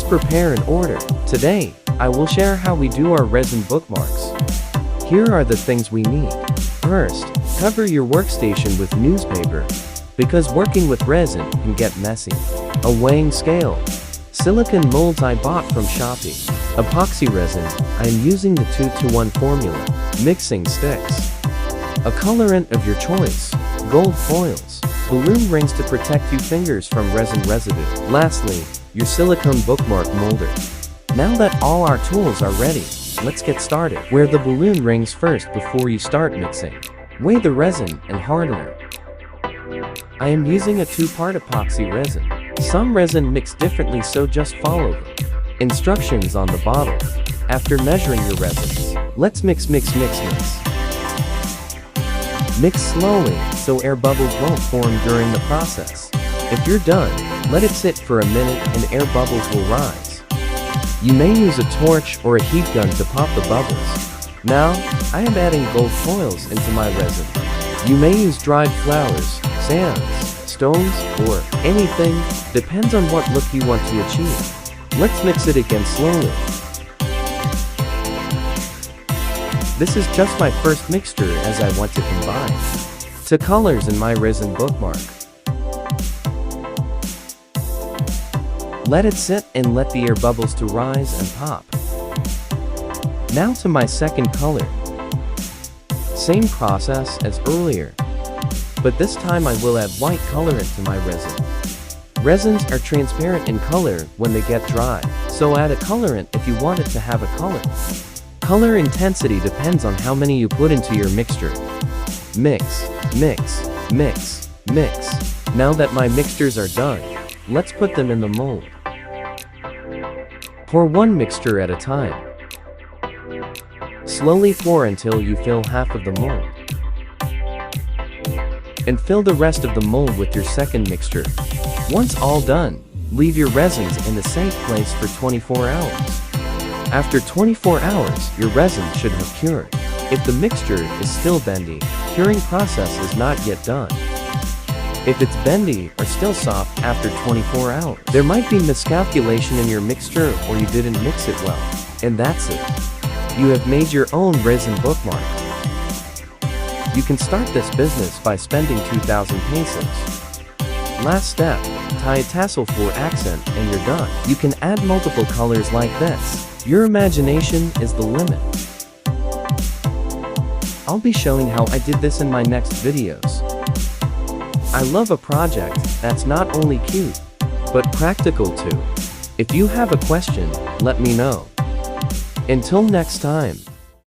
prepare an order. Today, I will share how we do our resin bookmarks. Here are the things we need. First, cover your workstation with newspaper, because working with resin can get messy. A weighing scale. Silicone molds I bought from Shopee. Epoxy resin, I am using the 2-to-1 formula. Mixing sticks. A colorant of your choice. Gold foils. Balloon rings to protect your fingers from resin residue. Lastly, your silicone bookmark molder. Now that all our tools are ready, let's get started. Wear the balloon rings first before you start mixing. Weigh the resin and hardener. I am using a 2-part epoxy resin. Some resin mix differently, so just follow the instructions on the bottle. After measuring your resins, let's mix. Mix slowly, so air bubbles won't form during the process. If you're done, let it sit for a minute and air bubbles will rise. You may use a torch or a heat gun to pop the bubbles. Now, I am adding gold foils into my resin. You may use dried flowers, sands, stones, or anything, depends on what look you want to achieve. Let's mix it again slowly. This is just my first mixture as I want to combine two colors in my resin bookmark. Let it sit and let the air bubbles to rise and pop. Now to my second color. Same process as earlier, but this time I will add white colorant to my resin. Resins are transparent in color when they get dry, so add a colorant if you want it to have a color. Color intensity depends on how many you put into your mixture. Mix. Now that my mixtures are done, let's put them in the mold. Pour one mixture at a time. Slowly pour until you fill half of the mold. And fill the rest of the mold with your second mixture. Once all done, leave your resins in a safe place for 24 hours. After 24 hours, your resin should have cured. If the mixture is still bendy, curing process is not yet done. If it's bendy or still soft after 24 hours, there might be miscalculation in your mixture or you didn't mix it well. And that's it. You have made your own resin bookmark. You can start this business by spending 2,000 pesos. Last step, tie a tassel for accent and you're done. You can add multiple colors like this. Your imagination is the limit. I'll be showing how I did this in my next videos. I love a project that's not only cute, but practical too. If you have a question, let me know. Until next time.